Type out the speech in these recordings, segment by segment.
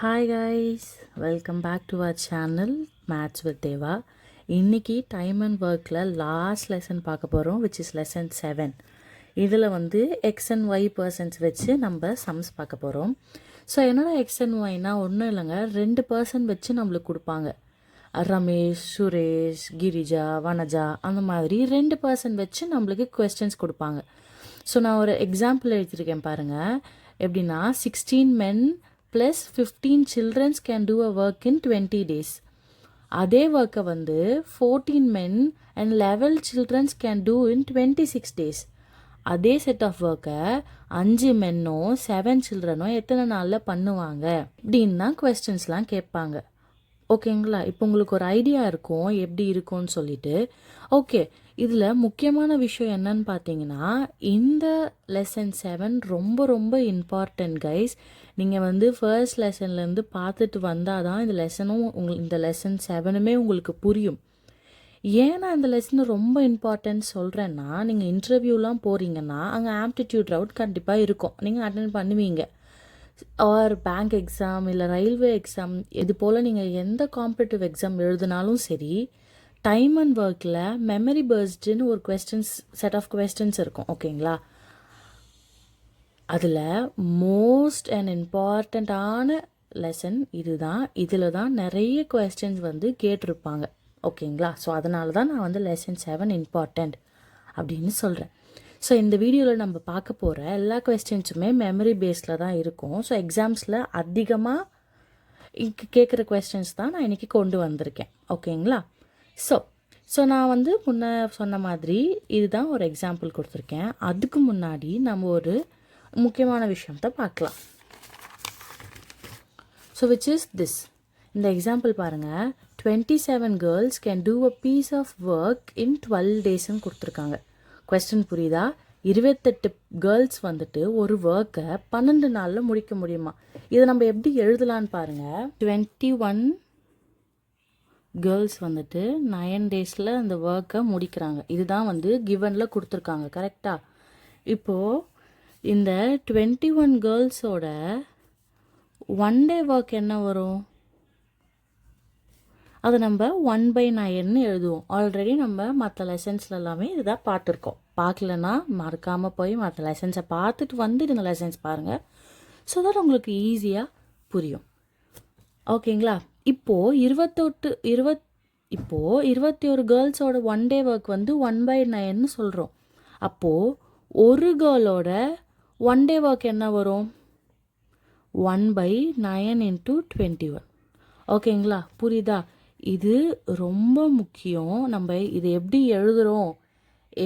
Hi guys, welcome back to our channel maths with Deva. இன்றைக்கி time and ஒர்க்கில் last lesson பார்க்க போகிறோம், which is less than 7. இதில் வந்து எக்ஸ் அண்ட் ஒய் பர்சன்ஸ் வச்சு நம்ம சம்ஸ் பார்க்க போகிறோம். ஸோ என்னோட எக்ஸ் அண்ட் ஒய்னா ஒன்றும் இல்லைங்க, 2 பர்சன் வச்சு நம்மளுக்கு கொடுப்பாங்க. ரமேஷ், சுரேஷ், கிரிஜா, வனஜா, அந்த மாதிரி 2 பர்சன் வச்சு நம்மளுக்கு கொஸ்டின்ஸ் கொடுப்பாங்க. ஸோ நான் ஒரு எக்ஸாம்பிள் எழுதியிருக்கேன் பாருங்கள். எப்படின்னா 16 men plus 15 children can do a work in 20 days. அதே ஒர்க்கை வந்து 14 men and 11 children can do in 26 days. அதே செட் ஆஃப் ஒர்க்கை 5 மென்னோ 7 சில்ட்ரனோ எத்தனை நாளில் பண்ணுவாங்க அப்படின்னு தான் கொஸ்டின்ஸ்லாம் கேட்பாங்க. ஓகேங்களா? இப்போ உங்களுக்கு ஒரு ஐடியா இருக்கும் எப்படி இருக்கும்னு சொல்லிட்டு. ஓகே, இதில் முக்கியமான விஷயம் என்னன்னு பார்த்தீங்கன்னா, இந்த லெசன் 7 ரொம்ப ரொம்ப இம்பார்ட்டன்ட் கைஸ். நீங்கள் வந்து ஃபர்ஸ்ட் லெசன்லேருந்து பார்த்துட்டு வந்தால் தான் இந்த லெசனும் இந்த லெசன் 7மே உங்களுக்கு புரியும். ஏன் நான் இந்த லெசனை ரொம்ப இம்பார்ட்டன்ட் சொல்கிறேன்னா, நீங்கள் இன்டர்வியூலாம் போகிறீங்கன்னா அங்கே ஆப்டிடியூட் ரவுட் கண்டிப்பாக இருக்கும், நீங்கள் அட்டென்ட் பண்ணுவீங்க. ஆர் பேங்க் எக்ஸாம் இல்லை ரயில்வே எக்ஸாம், இது போல் நீங்கள் எந்த காம்படிட்டிவ் எக்ஸாம் எழுதினாலும் சரி, டைம் அண்ட் ஒர்க்கில் மெமரி பர்ஸ்டுன்னு ஒரு செட் ஆஃப் கொஸ்டின்ஸ் இருக்கும். ஓகேங்களா? அதில் மோஸ்ட் அண்ட் இம்பார்ட்டண்ட்டான லெசன் இதுதான். இதில் தான் நிறைய கொஸ்டின்ஸ் வந்து கேட்டிருப்பாங்க. ஓகேங்களா? ஸோ அதனால தான் நான் வந்து லெசன் 7 இம்பார்ட்டண்ட் அப்படின்னு சொல்கிறேன். ஸோ இந்த வீடியோவில் நம்ம பார்க்க போகிற எல்லா கொஸ்டின்ஸுமே மெமரி பேஸில் தான் இருக்கும். ஸோ எக்ஸாம்ஸில் அதிகமாக கேட்குற கொஸ்டின்ஸ் தான் நான் இன்றைக்கி கொண்டு வந்திருக்கேன். ஓகேங்களா? ஸோ நான் வந்து முன்ன சொன்ன மாதிரி இதுதான் ஒரு எக்ஸாம்பிள் கொடுத்துருக்கேன். அதுக்கு முன்னாடி நம்ம ஒரு முக்கியமான விஷயத்தை பார்க்கலாம். So which is this. இந்த எக்ஸாம்பிள் பாருங்கள். 27 girls can do a piece of work in 12 daysன்னு கொடுத்துருக்காங்க. கொஸ்டின் புரியுதா? 28 கேர்ள்ஸ் வந்துட்டு ஒரு ஒர்க்கை 12 நாளில் முடிக்க முடியுமா? இதை நம்ம எப்படி எழுதலான்னு பாருங்கள். 21 கேர்ள்ஸ் வந்துட்டு 9 டேஸில் அந்த ஒர்க்கை முடிக்கிறாங்க. இதுதான் வந்து கிவனில் கொடுத்துருக்காங்க. கரெக்டாக? இப்போது இந்த 21 கேர்ள்ஸோட 1 டே ஒர்க் என்ன வரும்? அதை நம்ம 1/9 எழுதுவோம். ஆல்ரெடி நம்ம மற்ற லெசன்ஸில் எல்லாமே இதுதான் பார்த்துருக்கோம். பார்க்கலன்னா மறக்காமல் போய் மற்ற லெசன்ஸை பார்த்துட்டு வந்துடுங்க, லெசன்ஸ் பாருங்கள். ஸோ தட் உங்களுக்கு ஈஸியாக புரியும். ஓகேங்களா? இப்போது 21 கேர்ள்ஸோட 1 டே ஒர்க் வந்து 1/9 சொல்கிறோம். அப்போது ஒரு கேர்ளோட 1 டே ஒர்க் என்ன வரும்? 1/9 × 21. ஓகேங்களா? புரியுதா? இது ரொம்ப முக்கியம். நம்ம இதை எப்படி எழுதுகிறோம்,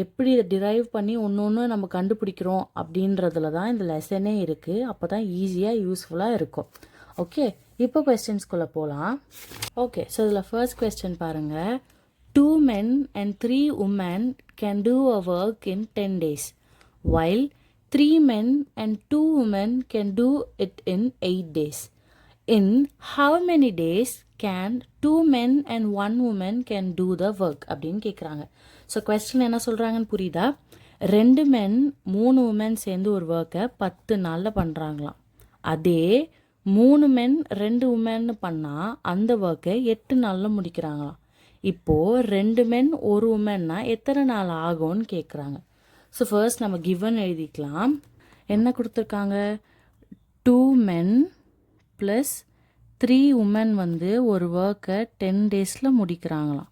எப்படி இதை டிரைவ் பண்ணி ஒன்று நம்ம கண்டுபிடிக்கிறோம் அப்படின்றதுல தான் இந்த லெசனே இருக்குது. அப்போ தான் ஈஸியாக யூஸ்ஃபுல்லாக இருக்கும். ஓகே, இப்போ கொஸ்டின்ஸ்குள்ளே போகலாம். ஓகே, ஸோ இதில் ஃபர்ஸ்ட் கொஸ்டின் பாருங்கள். 2 men and 3 women can do a work in 10 days, while 3 men and 2 women can do it in 8 days. In how many days can 2 men and 1 woman can do the work அப்படின்னு கேட்குறாங்க. So question என்ன சொல்கிறாங்கன்னு புரியுதா? 2 men 3 women சேர்ந்து ஒரு ஒர்க்கை 10 நாளில் பண்ணுறாங்களாம். அதே 3 men 2 women பண்ணால் அந்த ஒர்க்கை 8 நாளில் முடிக்கிறாங்களாம். இப்போது 2 men 1 womanனா எத்தனை நாள் ஆகும்னு கேட்குறாங்க. ஸோ ஃபர்ஸ்ட் நம்ம கிவன் எழுதிக்கலாம். என்ன கொடுத்துருக்காங்க? 2 men ப்ளஸ் 3 women வந்து ஒரு ஒர்க்கை 10 டேஸில் முடிக்கிறாங்களாம்.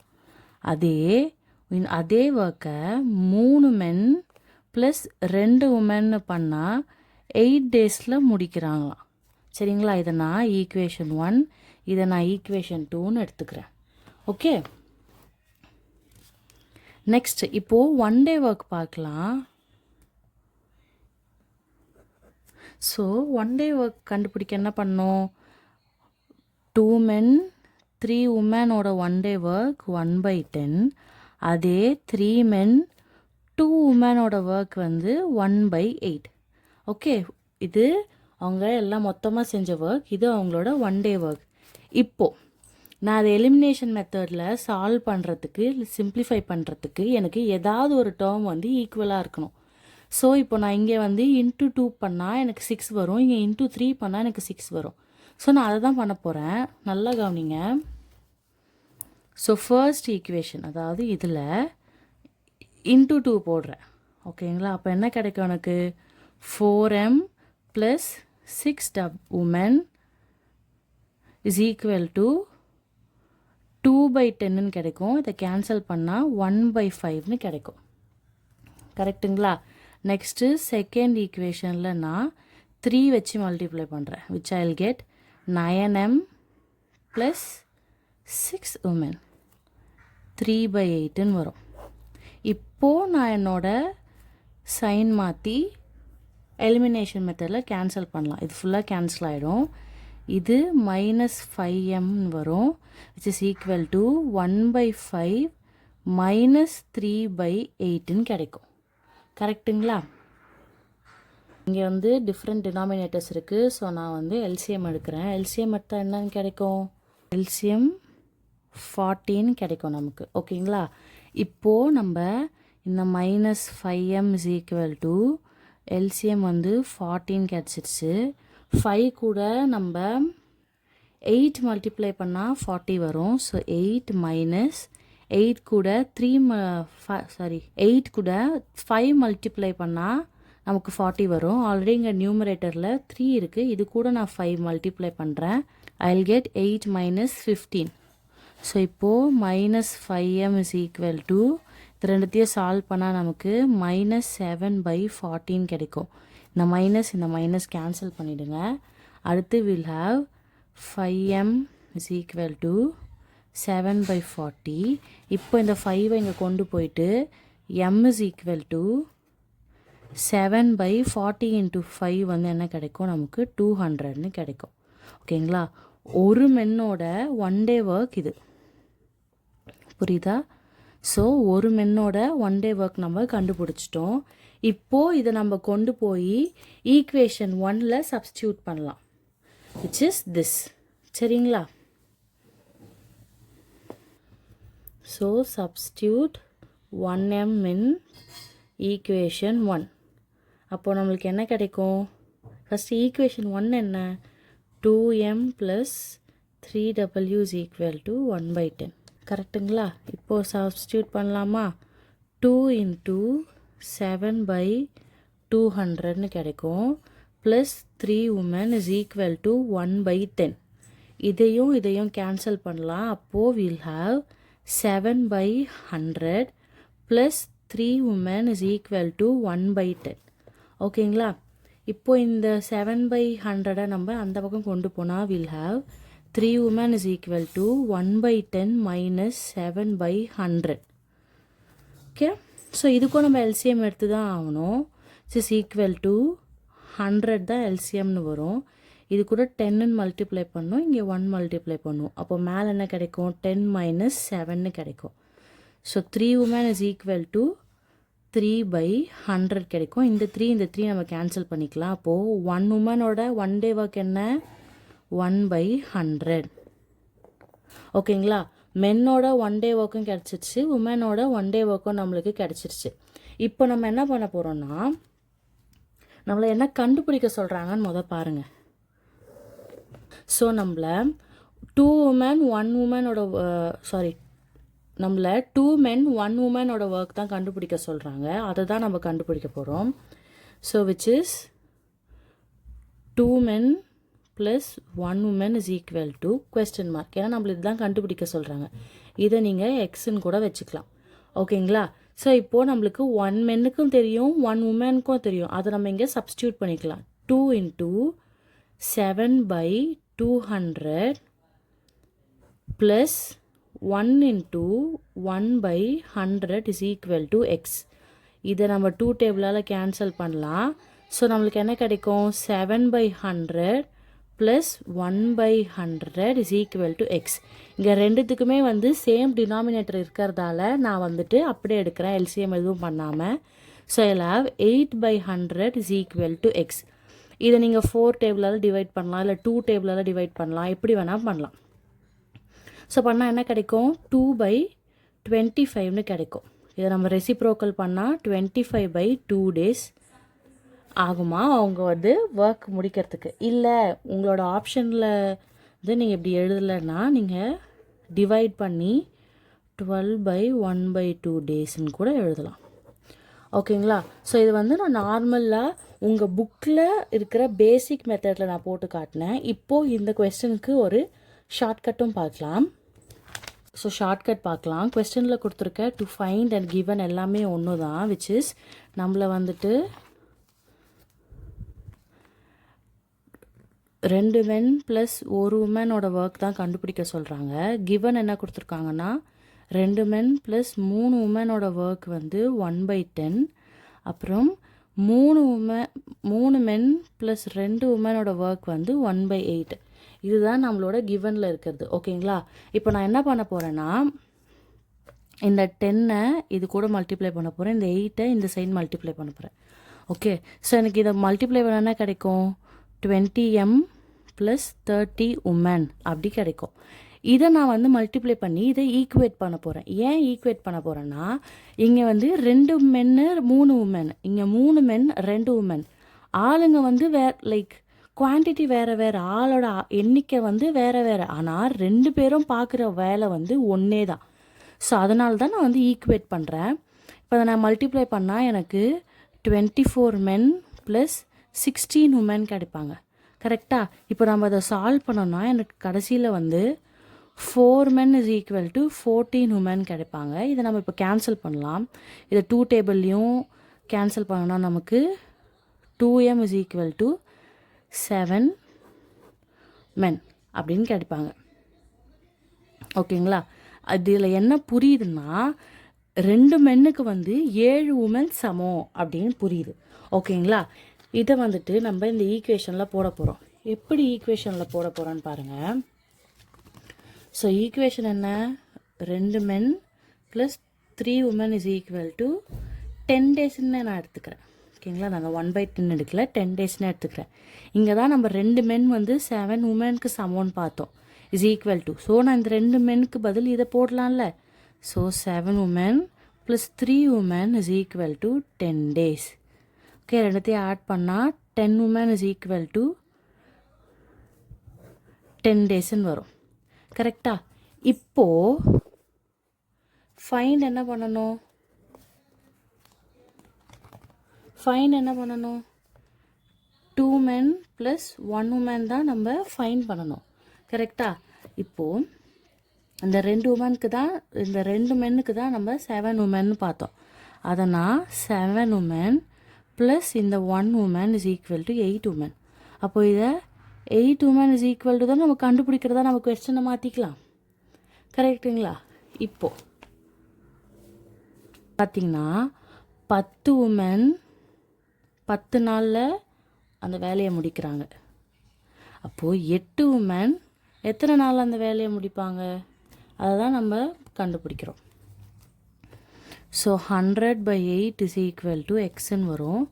அதே ஒர்க்கை 3 men ப்ளஸ் 2 women பண்ணால் 8 டேஸில் முடிக்கிறாங்களாம். சரிங்களா? இதை நான் ஈக்குவேஷன் 1, இதை நான் ஈக்குவேஷன் 2ன்னு எடுத்துக்கிறேன். ஓகே, நெக்ஸ்ட் இப்போது 1 டே ஒர்க் பார்க்கலாம். ஸோ 1 டே ஒர்க் கண்டுபிடிக்க என்ன பண்ணோம்? 2 men 3 womenோட 1 டே ஒர்க் 1/10. அதே 3 men 2 womenோட ஒர்க் வந்து 1/8. ஓகே, இது அவங்க எல்லாம் மொத்தமாக செஞ்ச ஒர்க், இது அவங்களோட 1 டே ஒர்க். இப்போது நான் அதை எலிமினேஷன் மெத்தடில் சால்வ் பண்ணுறதுக்கு, சிம்பிளிஃபை பண்ணுறதுக்கு எனக்கு ஏதாவது ஒரு டேர்ம் வந்து ஈக்குவலாக இருக்கணும். ஸோ இப்போ நான் இங்கே வந்து × 2 பண்ணால் எனக்கு 6 வரும், இங்கே × 3 பண்ணால் எனக்கு 6 வரும். ஸோ நான் அதை தான் பண்ண போகிறேன். நல்லா கவனிங்க. ஸோ ஃபர்ஸ்ட் ஈக்குவேஷன், அதாவது இதில் இன்ட்டு 2 போடுறேன். ஓகேங்களா? அப்போ என்ன கிடைக்கும் எனக்கு? 4m plus 6 women is equal to 2/10ன்னு கிடைக்கும். இதை கேன்சல் பண்ணால் 1/5ன்னு கிடைக்கும். கரெக்டுங்களா? நெக்ஸ்ட்டு செகண்ட் ஈக்குவேஷனில் நான் 3 வச்சு மல்டிப்ளை பண்ணுறேன். Which I will get 9m plus 6 women 3/8ன்னு வரும். இப்போது நான் என்னோட சைன் மாற்றி எலிமினேஷன் மெத்தடில் கேன்சல் பண்ணலாம். இது ஃபுல்லாக கேன்சல் ஆகிடும். இது -5m வரும், which is equal to 1/5 minus 3/8ன்னு கிடைக்கும். கரெக்டுங்களா? இங்கே வந்து டிஃப்ரெண்ட் டினாமினேட்டர்ஸ் இருக்குது. ஸோ நான் வந்து எல்சிஎம் எடுக்கிறேன். எல்சிஎம் எடுத்தால் என்னன்னு கிடைக்கும்? எல்சிஎம் 14 கிடைக்கும் நமக்கு. ஓகேங்களா? இப்போது நம்ம இந்த -5m is equal to LCM வந்து 14 கிடச்சிருச்சு. 5 கூட நம்ம 8 மல்டிப்ளை பண்ணால் 40 வரும். ஸோ 8 மைனஸ் 8 கூட 8 கூட 5 மல்டிப்ளை பண்ணால் நமக்கு 40 வரும். ஆல்ரெடி இங்கே நியூமரேட்டரில் 3 இருக்குது. இது கூட நான் 5 மல்டிப்ளை பண்ணுறேன். I will get 8 minus 15. So இப்போது -5m இஸ் ஈக்குவல் டு இது ரெண்டுத்தையும் சால்வ் பண்ணால் நமக்கு -7/14 கிடைக்கும். இந்த மைனஸ் கேன்சல் பண்ணிவிடுங்க. அடுத்து will have 5m is equal to 7/40. இப்போ இந்த 5ஐ இங்கே கொண்டு போயிட்டு m is equal to 7/40 into 5 வந்து என்ன கிடைக்கும்? நமக்கு 200ன்னு கிடைக்கும். ஓகேங்களா? ஒரு மென்னோட 1 day ஒர்க் இது. புரியுதா? ஸோ ஒரு மென்னோட 1 day ஒர்க் நம்ம கண்டுபிடிச்சிட்டோம். இப்போது இதை நம்ம கொண்டு போய் ஈக்குவேஷன் 1ல் சப்ஸ்டியூட் பண்ணலாம், விச் இஸ் திஸ். சரிங்களா? ஸோ சப்ஸ்டியூட் 1m இன் ஈக்குவேஷன் 1. அப்போது நம்மளுக்கு என்ன கிடைக்கும்? ஃபஸ்ட்டு ஈக்குவேஷன் 1 என்ன? 2m plus 3w is equal to 1/10. கரெக்டுங்களா? இப்போது சப்ஸ்டியூட் பண்ணலாமா? 2 இன்ட்டு 7/200ன்னு கிடைக்கும். Plus 3 women is equal to 1/10. இதையும் கேன்சல் பண்ணலாம். அப்போது will have 7/100 plus 3 women is equal to 1/10. ஓகேங்களா? இப்போது இந்த 7/100 நம்ம அந்த பக்கம் கொண்டு போனால் will have 3 women is equal to 1/10 minus 7/100. Okay, so இதுக்கும் நம்ம எல்சிஎம் எடுத்து தான் ஆகணும். இஸ் ஈக்குவல் டு 100 தான் எல்சிஎம்னு வரும். இது கூட 10ன்னு மல்டிப்ளை பண்ணோம், இங்கே 1 மல்டிப்ளை பண்ணுவோம். அப்போ மேலே என்ன கிடைக்கும்? 10 மைனஸ் 7ன்னு கிடைக்கும். So 3 women is equal to 3/100 கிடைக்கும். இந்த 3 நம்ம கேன்சல் பண்ணிக்கலாம். அப்போது 1 womanோட 1 day ஒர்க் என்ன? 1/100. ஓகேங்களா? மென்னோட 1 day ஒர்க்கும் கிடச்சிருச்சு, உமனோட 1 day ஒர்க்கும் நம்மளுக்கு கிடச்சிருச்சு. இப்போ நம்ம என்ன பண்ண போகிறோம்னா, நம்மளை என்ன கண்டுபிடிக்க சொல்கிறாங்கன்னு பாருங்கள். ஸோ நம்மளை 2 women 1 womanோட நம்மளை 2 men 1 womanோட ஒர்க் தான் கண்டுபிடிக்க சொல்கிறாங்க. அதை தான் நம்ம கண்டுபிடிக்க போகிறோம். So which is 2 men plus 1 woman is equal to question mark. ஏன்னா நம்மளுக்கு இதுதான் கண்டுபிடிக்க சொல்கிறாங்க. இதை நீங்கள் எக்ஸ்ன்னு கூட வச்சுக்கலாம். ஓகேங்களா? ஸோ இப்போது நம்மளுக்கு 1 மென்னுக்கும் தெரியும், 1 womanக்கும் தெரியும். அதை நம்ம இங்கே சப்ஸ்டியூட் பண்ணிக்கலாம். 2 into 7/200 plus 1 into 1/100 is equal to X. இதை நம்ம 2 டேபிளால் கேன்சல் பண்ணலாம். ஸோ நம்மளுக்கு என்ன கிடைக்கும்? 7/100 plus 1/100 is equal to X. இங்கே ரெண்டுத்துக்குமே சேம் டினாமினேட்டர் இருக்கிறதால நான் அப்படியே எடுக்கிறேன், எல்சிஎம் எதுவும் பண்ணாமல். So I'll have 8/100 is equal to X. இதை நீங்கள் 4 டேபிளால் டிவைட் பண்ணலாம், இல்லை 2 டேபிளால் டிவைட் பண்ணலாம், எப்படி வேணால் பண்ணலாம். ஸோ பண்ணால் என்ன கிடைக்கும்? 2/25ன்னு கிடைக்கும். இதை நம்ம ரெசிப்ரோக்கல் பண்ணால் 25/2 days. ஆகுமா அவங்க வந்து ஒர்க் முடிக்கிறதுக்கு. இல்லை உங்களோட ஆப்ஷனில் வந்து நீங்கள் இப்படி எழுதலைன்னா நீங்கள் டிவைட் பண்ணி 12/1/2 டேஸ்ன்னு கூட எழுதலாம். ஓகேங்களா? ஸோ இது வந்து நான் நார்மலாக உங்கள் புக்கில் இருக்கிற பேசிக் மெத்தடில் நான் போட்டு காட்டினேன். இப்போது இந்த கொஸ்டினுக்கு ஒரு ஷார்ட்கட்டும் பார்க்கலாம். ஸோ ஷார்ட்கட் பார்க்கலாம். கொஸ்டினில் கொடுத்துருக்க டு ஃபைண்ட் அண்ட் கிவன் எல்லாமே ஒன்று தான், விச் இஸ் நம்மளை வந்துட்டு 2 men ப்ளஸ் 1 உமனோட ஒர்க் தான் கண்டுபிடிக்க சொல்கிறாங்க. கிவன் என்ன கொடுத்துருக்காங்கன்னா 2 men ப்ளஸ் 3 உமனோட ஒர்க் வந்து 1/10. அப்புறம் 3 men ப்ளஸ் 2 உமனோட ஒர்க் வந்து 1/8. இதுதான் நம்மளோட கிவனில் இருக்கிறது. ஓகேங்களா? இப்போ நான் என்ன பண்ண போகிறேன்னா இந்த 10 இது கூட மல்டிப்ளை பண்ண போகிறேன், இந்த 8 இந்த சைடு மல்டிப்ளை பண்ண போகிறேன். ஓகே, ஸோ எனக்கு இதை மல்டிப்ளை பண்ண என்ன கிடைக்கும்? 20m ப்ளஸ் 30 உமன் அப்படி கிடைக்கும். இதை நான் வந்து மல்டிப்ளை பண்ணி இதை ஈக்குவேட் பண்ண போகிறேன். ஏன் ஈக்குவேட் பண்ண போகிறேன்னா இங்கே வந்து 2 men 3 உமன், இங்கே 3 men 2 உமன். ஆளுங்க வந்து லைக் குவான்டிட்டி வேறு வேறு, ஆளோட எண்ணிக்கை வந்து வேறு வேறு, ஆனால் 2 பேரும் பார்க்குற வேலை வந்து ஒன்றே தான். ஸோ அதனால தான் நான் வந்து ஈக்குவேட் பண்ணுறேன். இப்போ அதை நான் மல்டிப்ளை பண்ணால் எனக்கு 24 men ப்ளஸ் 16 உமன் கிடைப்பாங்க. கரெக்டாக? இப்போ நம்ம அதை சால்வ் பண்ணோம்னா எனக்கு கடைசியில் வந்து 4 men is equal to 14 woman கிடைப்பாங்க. இதை நம்ம இப்போ கேன்சல் பண்ணலாம். இதை 2 டேபிள்லையும் கேன்சல் பண்ணோன்னா நமக்கு 2m is equal to 7 men அப்படின்னு கிடைப்பாங்க. ஓகேங்களா? அதில் என்ன புரியுதுன்னா 2 மென்னுக்கு வந்து 7 உமன் சமம் அப்படின்னு புரியுது. ஓகேங்களா? இதை வந்துட்டு நம்ம இந்த ஈக்குவேஷனில் போட போகிறோம். எப்படி ஈக்குவேஷனில் போட போகிறோன்னு பாருங்கள். ஸோ ஈக்குவேஷன் என்ன? 2 men plus 3 woman is equal to 10 டேஸ்ன்னு நான் எடுத்துக்கிறேன். ஓகேங்களா? நாங்கள் 1/10 எடுக்கல, 10 டேஸ்ன்னு எடுத்துக்கிறேன். இங்கே தான் நம்ம 2 men வந்து 7 உமனுக்கு சமம்னு பார்த்தோம், இஸ் ஈக்குவல் டு. ஸோ நான் இந்த 2 menக்கு பதில் இதை போடலாம்ல. So 7 women plus 3 woman is equal to 10 days. Okay, ரெண்டுத்தையும் ஆட் பண்ணால் 10 உமன் இஸ் ஈக்குவல் டு 10 daysன்னு வரும். கரெக்டாக? இப்போது ஃபைண்ட் என்ன பண்ணணும்? 2 men ப்ளஸ் 1 உமன் தான் நம்ம ஃபைண்ட் பண்ணணும். கரெக்டாக? இப்போது இந்த 2 உமனுக்கு தான், இந்த 2 மென்னுக்கு தான் நம்ம 7 உமன்னு பார்த்தோம். அதை நான் 7 உமன் ப்ளஸ் இந்த 1 woman is equal to 8 woman. அப்போது இதை 8 உமன் இஸ் ஈக்குவல் டு தான் நம்ம கண்டுபிடிக்கிறதா நம்ம கொஸ்டினை மாற்றிக்கலாம். கரெக்டுங்களா? இப்போது பார்த்திங்கன்னா 10 உமன் 10 நாளில் அந்த வேலையை முடிக்கிறாங்க. அப்போது 8 உமன் எத்தனை நாள் அந்த வேலையை முடிப்பாங்க? அதை தான் நம்ம கண்டுபிடிக்கிறோம். ஸோ 100/8 இஸ் ஈக்குவல் டு எக்ஸ்ன்னு வரும்.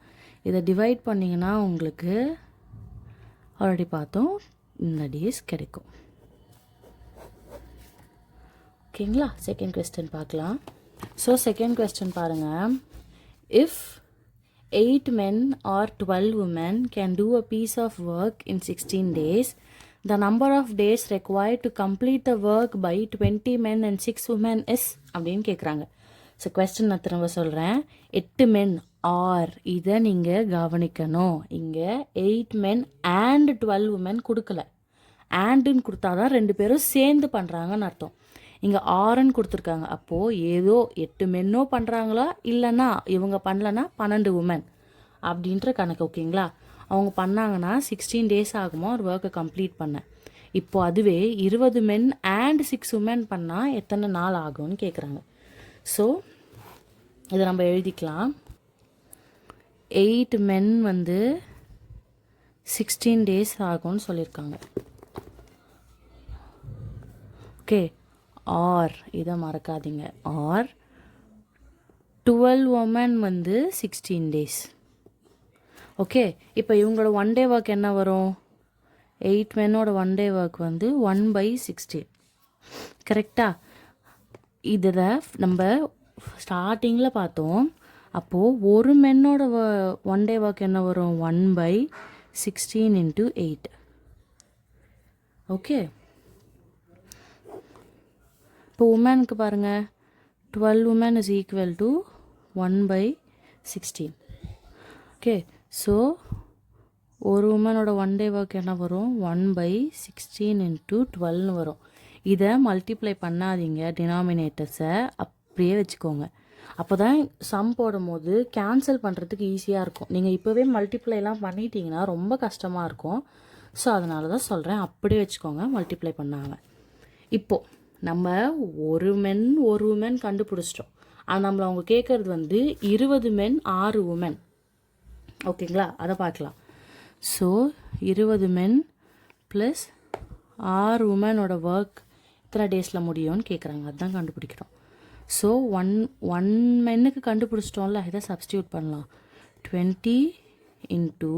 இதை டிவைட் பண்ணிங்கன்னா உங்களுக்கு ஆல்ரெடி பார்த்தோம் இந்த டேஸ் கிடைக்கும். ஓகேங்களா? செகண்ட் கொஸ்டின் பார்க்கலாம். ஸோ செகண்ட் கொஸ்டின் பாருங்கள். If 8 men or 12 women can do a piece of work in 16 days, the number of days required to complete the work by 20 men and 6 women is அப்படின்னு கேட்குறாங்க. So question நான் திரும்ப சொல்கிறேன். 8 men or இதை நீங்கள் கவனிக்கணும். இங்கே 8 men and 12 women கொடுக்கல. ஆண்டுன்னு கொடுத்தா தான் 2 பேரும் சேர்ந்து பண்ணுறாங்கன்னு அர்த்தம். இங்கே ஆறுன்னு கொடுத்துருக்காங்க. அப்போது ஏதோ 8 மென்னோ பண்ணுறாங்களா, இல்லைன்னா இவங்க பண்ணலன்னா 12 உமன் அப்படின்ற கணக்கு. ஓகேங்களா? அவங்க பண்ணாங்கன்னா 16 days ஆகுமா ஒரு ஒர்க்கை கம்ப்ளீட் பண்ண. இப்போது அதுவே 20 men and 6 உமன் பண்ணால் எத்தனை நாள் ஆகும்னு கேட்குறாங்க. ஸோ இதை நம்ம எழுதிக்கலாம். 8 men வந்து 16 days ஆகும்னு சொல்லியிருக்காங்க. ஓகே, ஆர் இதை மறக்காதீங்க. ஆர் 12 women வந்து 16 days. ஓகே, இப்போ இவங்களோட 1 day ஒர்க் என்ன வரும்? 8 menோட 1 day ஒர்க் வந்து 1/16. கரெக்டாக? இதில் நம்ம ஸ்டார்டிங்கில் பார்த்தோம். அப்போது ஒரு மென்னோட ஒன் டே ஒர்க் என்ன வரும்? 1/16 × 8. ஓகே, இப்போ உமனுக்கு பாருங்கள், 12 women is equal to 1/16. Okay, so ஒரு உமனோட ஒன் டே ஒர்க் என்ன வரும்? 1/16 × 12 வரும். இதை மல்டிப்ளை பண்ணாதீங்க, டினாமினேட்டர்ஸை அப்படியே வச்சுக்கோங்க. அப்போ தான் சம் போடும் போது கேன்சல் பண்ணுறதுக்கு ஈஸியாக இருக்கும். நீங்கள் இப்போவே மல்டிப்ளைலாம் பண்ணிட்டீங்கன்னா ரொம்ப கஷ்டமாக இருக்கும். ஸோ அதனால தான் சொல்கிறேன், அப்படியே வச்சுக்கோங்க, மல்டிப்ளை பண்ணாமல். இப்போது நம்ம ஒரு மென் ஒரு உமன் கண்டுபிடிச்சிட்டோம். ஆனால் நம்மளை அவங்க கேட்குறது வந்து 20 மென் 6 உமன். ஓகேங்களா, அதை பார்க்கலாம். ஸோ 20 மென் ப்ளஸ் 6 உமனோட ஒர்க் எத்தனை டேஸில் முடியும்னு கேட்குறாங்க. அதுதான் கண்டுபிடிக்கிறோம். ஸோ ஒன் மென்னுக்கு கண்டுபிடிச்சிட்டோம்ல, இதை சப்ஸ்டியூட் பண்ணலாம். 20 ×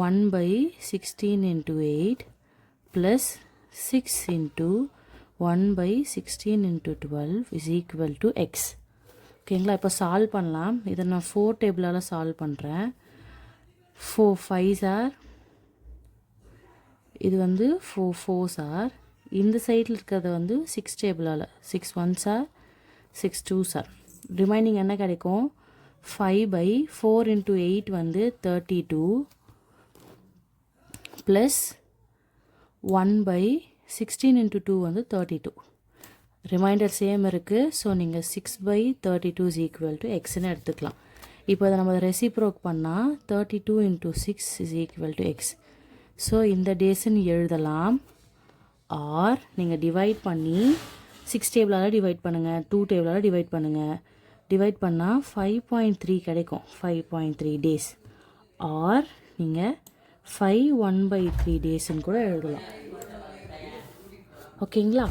1/16 × 8 plus 6 × 1/16 × 12 is equal to x. ஓகேங்களா, இப்போ சால்வ் பண்ணலாம். இதை நான் 4 டேபிளால் சால்வ் பண்ணுறேன். 4 5s ஆர், இது வந்து 4 4s ஆர். இந்த சைடில் இருக்கிறத வந்து 6 டேபிளால் 6 1s R 6 2s R. Remaining என்ன கிடைக்கும்? 5/4 × 8 வந்து 32 ப்ளஸ் 1/16 × 2 வந்து 32. ரிமைண்டர் சேம் இருக்குது. ஸோ நீங்கள் 6/32 is equal to xன்னு எடுத்துக்கலாம். இப்போ அதை நம்ம ரெசிப்ரோக் பண்ணால் 32 × 6 is equal to x. So இந்த டேஸ்ன்னு எழுதலாம். ஆர் நீங்கள் டிவைட் பண்ணி 6 டேபிளால் டிவைட் பண்ணுங்கள், 2 டேபிளால் டிவைட் பண்ணுங்கள். டிவைட் பண்ணால் 5.3 கிடைக்கும். 5.3 டேஸ். ஆர் நீங்கள் 5 1/3 டேஸ்ன்னு கூட எழுதலாம். ஓகேங்களா,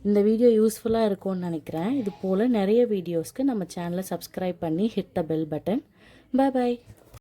இந்த வீடியோ யூஸ்ஃபுல்லாக இருக்கும்னு நினைக்கிறேன். இது போல் நிறைய வீடியோஸ்க்கு நம்ம சேனலை சப்ஸ்கிரைப் பண்ணி hit the bell button. Bye bye.